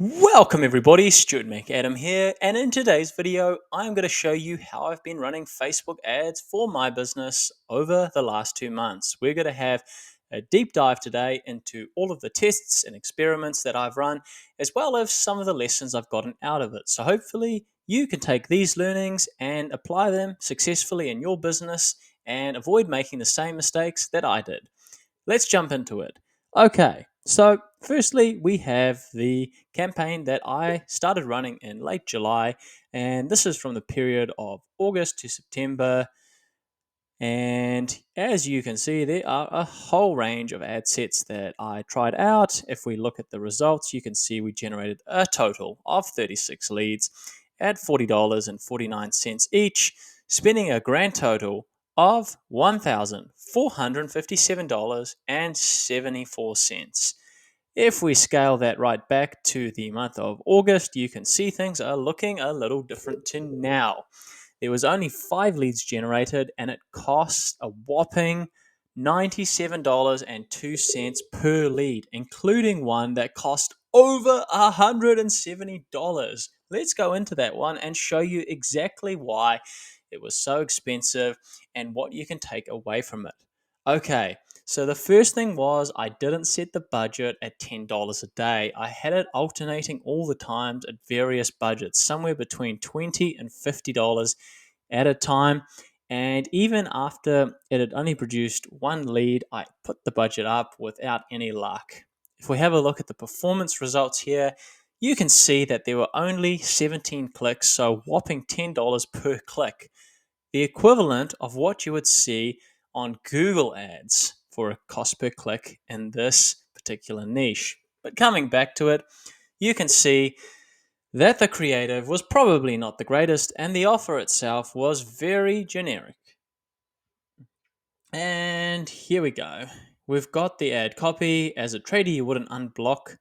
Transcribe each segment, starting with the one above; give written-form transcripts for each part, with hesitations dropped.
Welcome everybody, Stuart Macadam here, and in today's video I'm going to show you how I've been running Facebook ads for my business over the last 2 months. We're going to have a deep dive today into all of the tests and experiments that I've run, as well as some of the lessons I've gotten out of it. So hopefully you can take these learnings and apply them successfully in your business and avoid making the same mistakes that I did. Let's jump into it. Okay, so firstly, we have the campaign that I started running in late July, and this is from the period of August to September. And as you can see, there are a whole range of ad sets that I tried out. If we look at the results, you can see we generated a total of 36 leads at $40.49 each, spending a grand total of $1,457.74. If we scale that right back to the month of August, you can see things are looking a little different to now. There was only 5 leads generated, and it cost a whopping $97.02 per lead, including one that cost over $170. Let's go into that one and show you exactly why it was so expensive and what you can take away from it. Okay, so the first thing was I didn't set the budget at $10 a day. I had it alternating all the times at various budgets, somewhere between $20 and $50 at a time. And even after it had only produced one lead, I put the budget up without any luck. If we have a look at the performance results here, you can see that there were only 17 clicks, so whopping $10 per click, the equivalent of what you would see on Google ads for a cost per click in this particular niche. But coming back to it, you can see that the creative was probably not the greatest and the offer itself was very generic. And here we go. We've got the ad copy. As a trader, you wouldn't unblock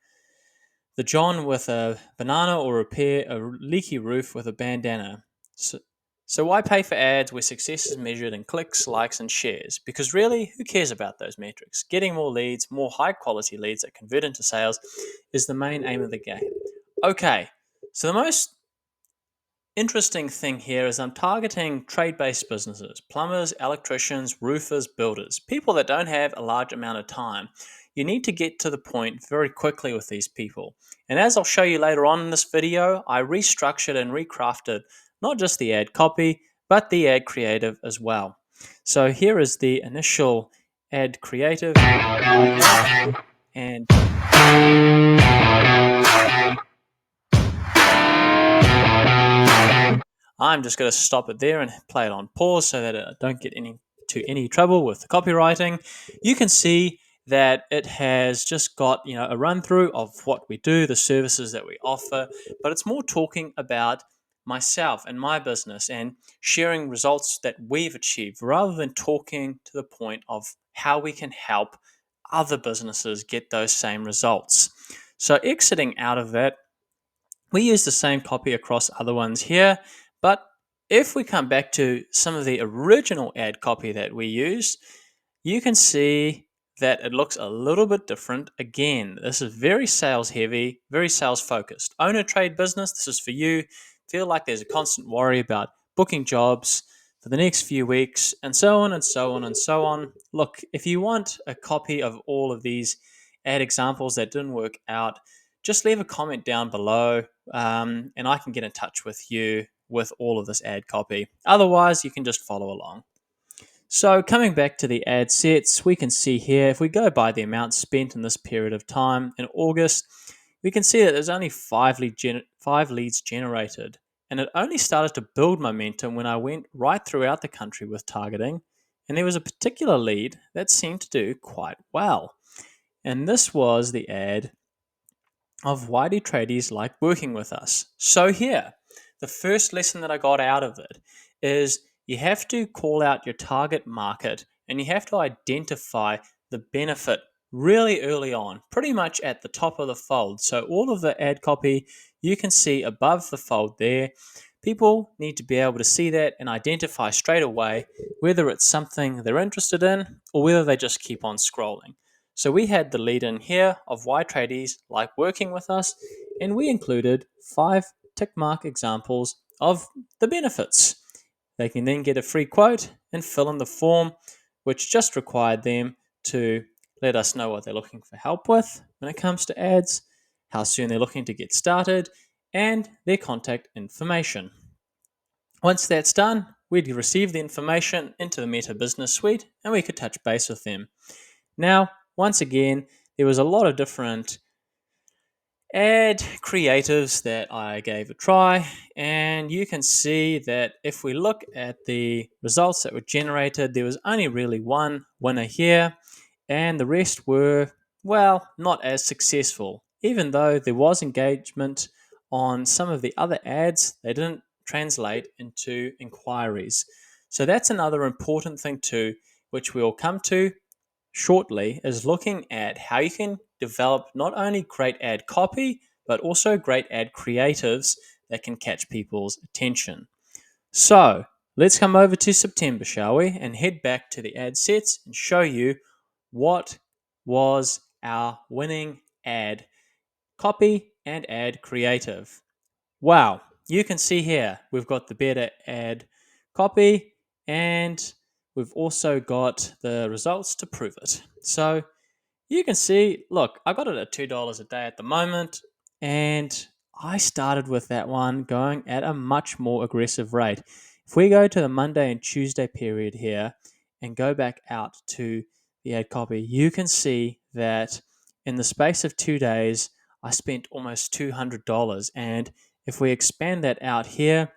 the John with a banana or repair a leaky roof with a bandana. So why pay for ads where success is measured in clicks, likes, and shares? Because really, who cares about those metrics? Getting more leads, more high quality leads that convert into sales is the main aim of the game. Okay, so the most interesting thing here is I'm targeting trade-based businesses, plumbers, electricians, roofers, builders, people that don't have a large amount of time. You need to get to the point very quickly with these people. And as I'll show you later on in this video, I restructured and recrafted not just the ad copy, but the ad creative as well. So here is the initial ad creative, and I'm just going to stop it there and play it on pause so that I don't get into any trouble with the copywriting. You can see that it has just got a run through of what we do, the services that we offer, but it's more talking about myself and my business and sharing results that we've achieved rather than talking to the point of how we can help other businesses get those same results. So exiting out of that, we use the same copy across other ones here, but if we come back to some of the original ad copy that we used, you can see that it looks a little bit different. Again, this is very sales heavy, very sales focused. Own a trade business, this is for you. Feel like there's a constant worry about booking jobs for the next few weeks, and so on and so on and so on. Look, if you want a copy of all of these ad examples that didn't work out, just leave a comment down below, and I can get in touch with you with all of this ad copy. Otherwise, you can just follow along. So coming back to the ad sets, we can see here, if we go by the amount spent in this period of time in August, we can see that there's only 5 leads generated. And it only started to build momentum when I went right throughout the country with targeting. And there was a particular lead that seemed to do quite well. And this was the ad of why do tradies like working with us. So here, the first lesson that I got out of it is you have to call out your target market and you have to identify the benefit really early on, pretty much at the top of the fold. So all of the ad copy you can see above the fold there. People need to be able to see that and identify straight away whether it's something they're interested in or whether they just keep on scrolling. So we had the lead in here of why tradies like working with us, and we included 5 tick mark examples of the benefits. They can then get a free quote and fill in the form, which just required them to let us know what they're looking for help with when it comes to ads, how soon they're looking to get started, and their contact information. Once that's done, we'd receive the information into the Meta Business Suite and we could touch base with them. Now, once again, there was a lot of different ad creatives that I gave a try, and you can see that if we look at the results that were generated, there was only really one winner here, and the rest were, well, not as successful. Even though there was engagement on some of the other ads, they didn't translate into inquiries. So that's another important thing too, which we'll come to shortly, is looking at how you can develop not only great ad copy, but also great ad creatives that can catch people's attention. So let's come over to September, shall we, and head back to the ad sets and show you what was our winning ad copy and ad creative. Wow, you can see here we've got the better ad copy and we've also got the results to prove it. So you can see, look, I got it at $2 a day at the moment, and I started with that one going at a much more aggressive rate. If we go to the Monday and Tuesday period here and go back out to the ad copy, you can see that in the space of 2 days, I spent almost $200. And if we expand that out here,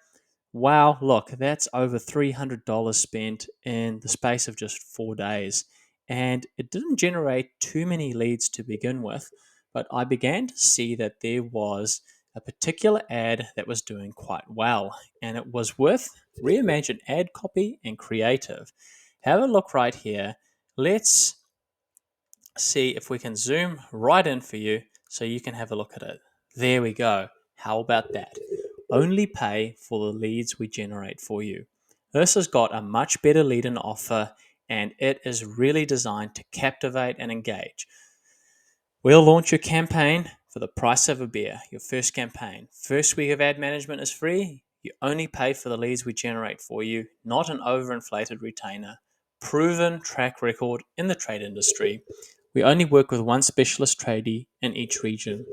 wow, look, that's over $300 spent in the space of just 4 days. And it didn't generate too many leads to begin with, but I began to see that there was a particular ad that was doing quite well, and it was with reimagined ad copy and creative. Have a look right here. Let's see if we can zoom right in for you so you can have a look at it. There we go. How about that? Only pay for the leads we generate for you. This has got a much better lead in offer, and it is really designed to captivate and engage. We'll launch your campaign for the price of a beer, your first campaign. First week of ad management is free. You only pay for the leads we generate for you, not an overinflated retainer. Proven track record in the trade industry. We only work with one specialist tradie in each region.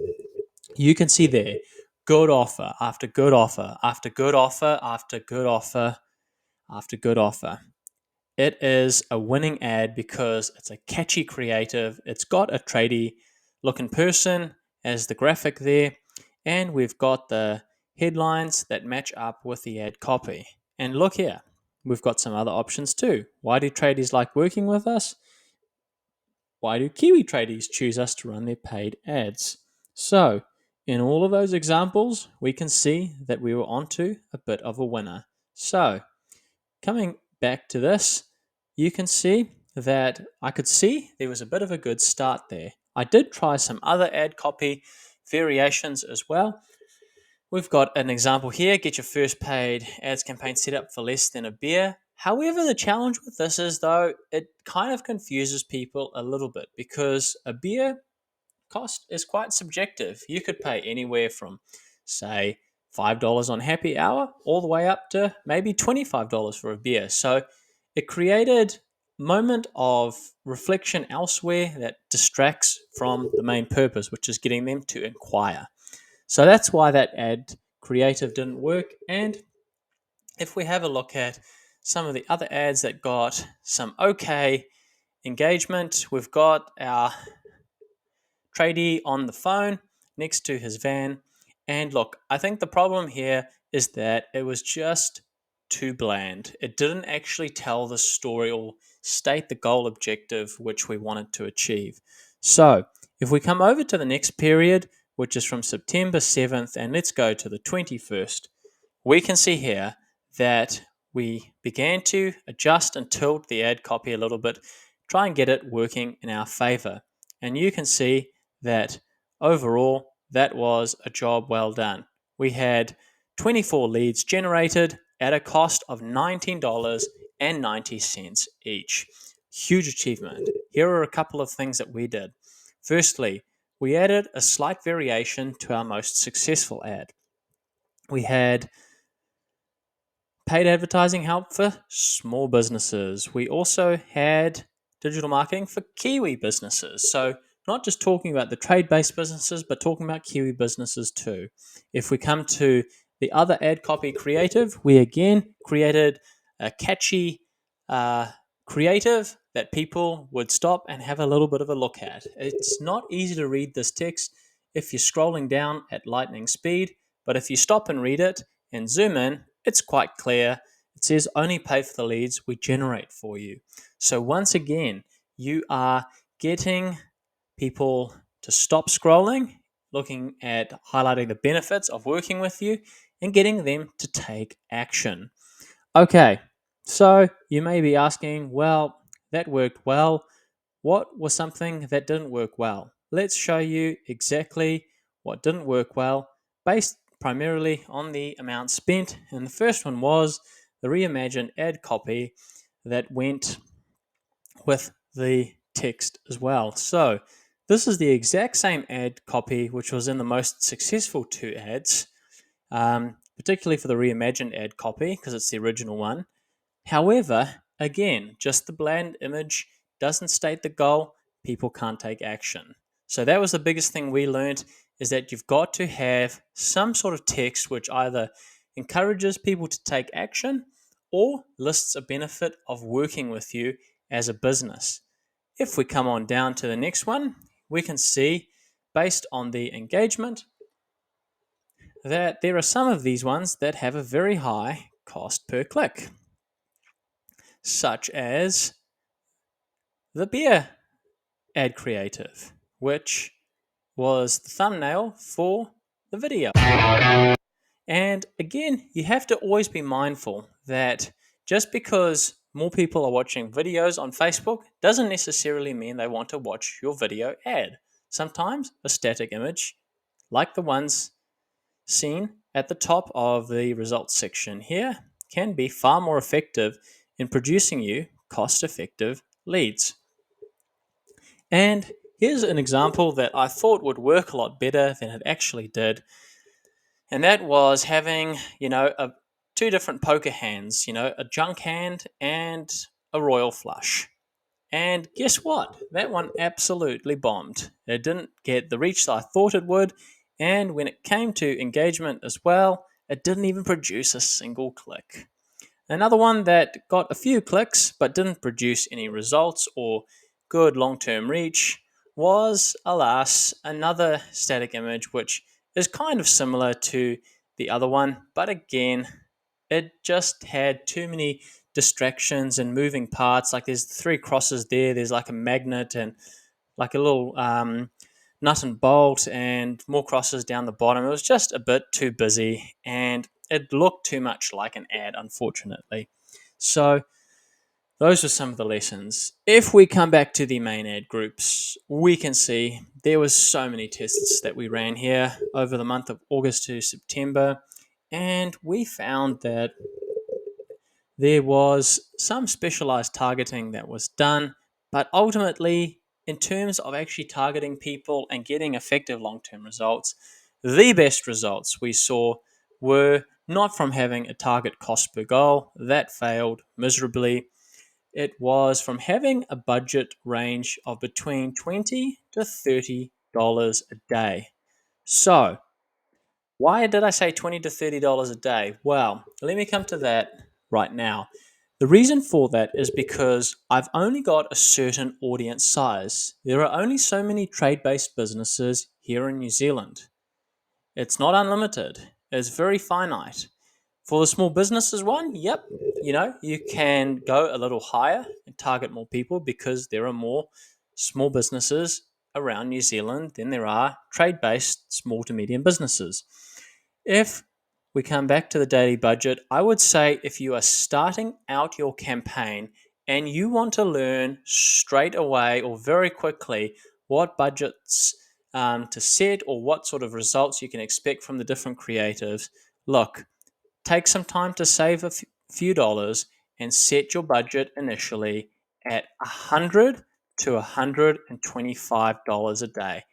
You can see there, good offer after good offer after good offer after good offer after good offer. It is a winning ad because it's a catchy creative. It's got a tradie looking person as the graphic there, and we've got the headlines that match up with the ad copy. And look here, we've got some other options too. Why do tradies like working with us? Why do Kiwi tradies choose us to run their paid ads? So, in all of those examples, we can see that we were onto a bit of a winner. So, coming back to this, you can see that I could see there was a bit of a good start there. I did try some other ad copy variations as well. We've got an example here, get your first paid ads campaign set up for less than a beer. However, the challenge with this is though, it kind of confuses people a little bit because a beer cost is quite subjective. You could pay anywhere from, say, $5 on happy hour all the way up to maybe $25 for a beer. So it created a moment of reflection elsewhere that distracts from the main purpose, which is getting them to inquire. So that's why that ad creative didn't work. And if we have a look at some of the other ads that got some okay engagement, we've got our tradie on the phone next to his van. And look, I think the problem here is that it was just too bland. It didn't actually tell the story or state the goal objective which we wanted to achieve. So, if we come over to the next period, which is from September 7th, and let's go to the 21st, we can see here that we began to adjust and tilt the ad copy a little bit, try and get it working in our favor. And you can see that overall, that was a job well done. We had 24 leads generated at a cost of $19.90 each. Huge achievement. Here are a couple of things that we did. Firstly, we added a slight variation to our most successful ad. We had paid advertising help for small businesses. We also had digital marketing for Kiwi businesses. So, not just talking about the trade based businesses, but talking about Kiwi businesses too. If we come to the other ad copy creative, we again created a catchy creative that people would stop and have a little bit of a look at. It's not easy to read this text if you're scrolling down at lightning speed, but if you stop and read it and zoom in, it's quite clear. It says only pay for the leads we generate for you. So once again, you are getting people to stop scrolling, looking at highlighting the benefits of working with you, and getting them to take action. Okay, so you may be asking, well, that worked well. What was something that didn't work well? Let's show you exactly what didn't work well based primarily on the amount spent. And the first one was the reimagined ad copy that went with the text as well. So this is the exact same ad copy which was in the most successful two ads, particularly for the reimagined ad copy because it's the original one. However, again, just the bland image doesn't state the goal, people can't take action. So that was the biggest thing we learned, is that you've got to have some sort of text which either encourages people to take action or lists a benefit of working with you as a business. If we come on down to the next one, we can see, based on the engagement, that there are some of these ones that have a very high cost per click, such as the beer ad creative, which was the thumbnail for the video. And again, you have to always be mindful that just because more people are watching videos on Facebook doesn't necessarily mean they want to watch your video ad. Sometimes a static image, like the ones seen at the top of the results section here, can be far more effective in producing you cost-effective leads. And here's an example that I thought would work a lot better than it actually did. And that was having, two different poker hands, a junk hand and a royal flush. And guess what? That one absolutely bombed. It didn't get the reach that I thought it would. And when it came to engagement as well, it didn't even produce a single click. Another one that got a few clicks but didn't produce any results or good long-term reach was, alas, another static image which is kind of similar to the other one, but again, it just had too many distractions and moving parts. Like there's three crosses there, there's like a magnet and like a little nut and bolt and more crosses down the bottom. It was just a bit too busy and it looked too much like an ad, unfortunately. So those were some of the lessons. If we come back to the main ad groups, we can see there was so many tests that we ran here over the month of August to September, and we found that there was some specialized targeting that was done, but ultimately, in terms of actually targeting people and getting effective long-term results, the best results we saw were not from having a target cost per goal. That failed miserably. It was from having a budget range of between $20 to $30 a day. So, why did I say $20 to $30 a day? Well, let me come to that right now. The reason for that is because I've only got a certain audience size. There are only so many trade-based businesses here in New Zealand. It's not unlimited. It's very finite. For the small businesses one, yep, you can go a little higher and target more people because there are more small businesses around New Zealand than there are trade-based small to medium businesses. If we come back to the daily budget, I would say if you are starting out your campaign and you want to learn straight away or very quickly what budgets to set or what sort of results you can expect from the different creatives, look, take some time to save a few dollars and set your budget initially at $100 to $125 a day.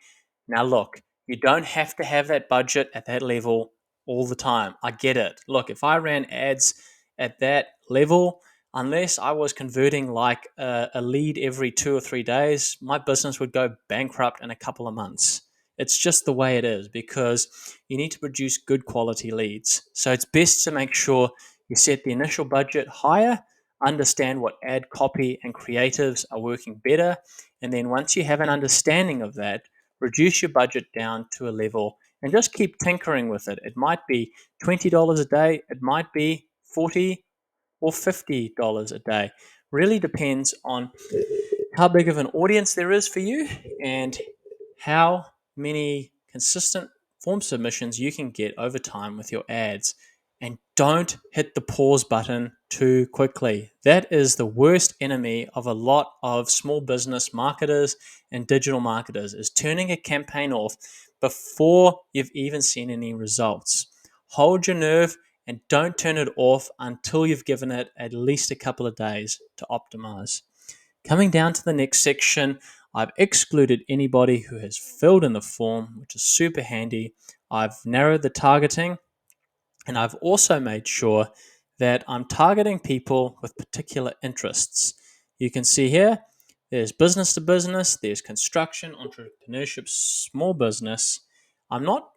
Now, look, you don't have to have that budget at that level all the time. I get it. Look, if I ran ads at that level, unless I was converting like a lead every 2 or 3 days, my business would go bankrupt in a couple of months. It's just the way it is because you need to produce good quality leads. So it's best to make sure you set the initial budget higher, understand what ad copy and creatives are working better, and then once you have an understanding of that, reduce your budget down to a level and just keep tinkering with it. It might be $20 a day, it might be 40 or $50 a day. Really depends on how big of an audience there is for you and how many consistent form submissions you can get over time with your ads. And don't hit the pause button too quickly. That is the worst enemy of a lot of small business marketers and digital marketers, is turning a campaign off before you've even seen any results. Hold your nerve and don't turn it off until you've given it at least a couple of days to optimize. Coming down to the next section, I've excluded anybody who has filled in the form, which is super handy. I've narrowed the targeting, and I've also made sure that I'm targeting people with particular interests. You can see here, there's business to business, there's construction, entrepreneurship, small business. I'm not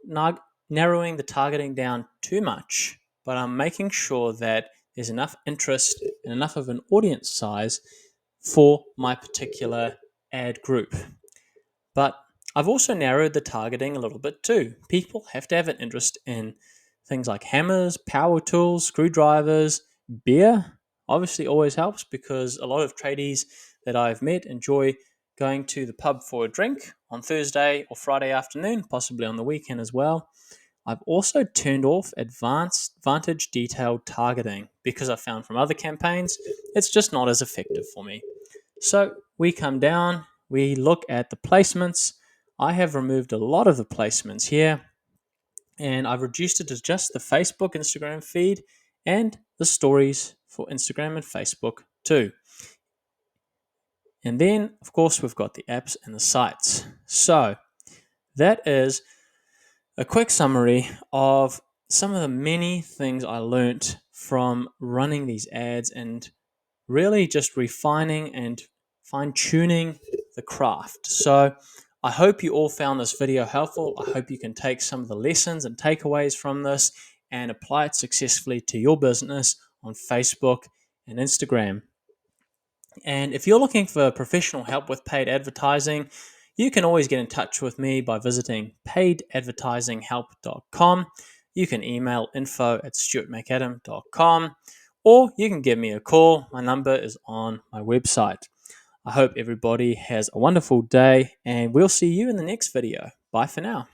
narrowing the targeting down too much, but I'm making sure that there's enough interest and enough of an audience size for my particular ad group. But I've also narrowed the targeting a little bit too. People have to have an interest in things like hammers, power tools, screwdrivers, beer. Obviously, always helps because a lot of tradies that I've met enjoy going to the pub for a drink on Thursday or Friday afternoon, possibly on the weekend as well. I've also turned off advanced vantage detailed targeting because I found from other campaigns it's just not as effective for me. So we come down, we look at the placements. I have removed a lot of the placements here and I've reduced it to just the Facebook, Instagram feed and the stories for Instagram and Facebook too. And then, of course, we've got the apps and the sites. So that is a quick summary of some of the many things I learnt from running these ads and really just refining and fine tuning the craft. So I hope you all found this video helpful. I hope you can take some of the lessons and takeaways from this and apply it successfully to your business on Facebook and Instagram. And if you're looking for professional help with paid advertising, you can always get in touch with me by visiting paidadvertisinghelp.com. You can email info@stuartmacadam.com, or you can give me a call. My number is on my website. I hope everybody has a wonderful day, and we'll see you in the next video. Bye for now.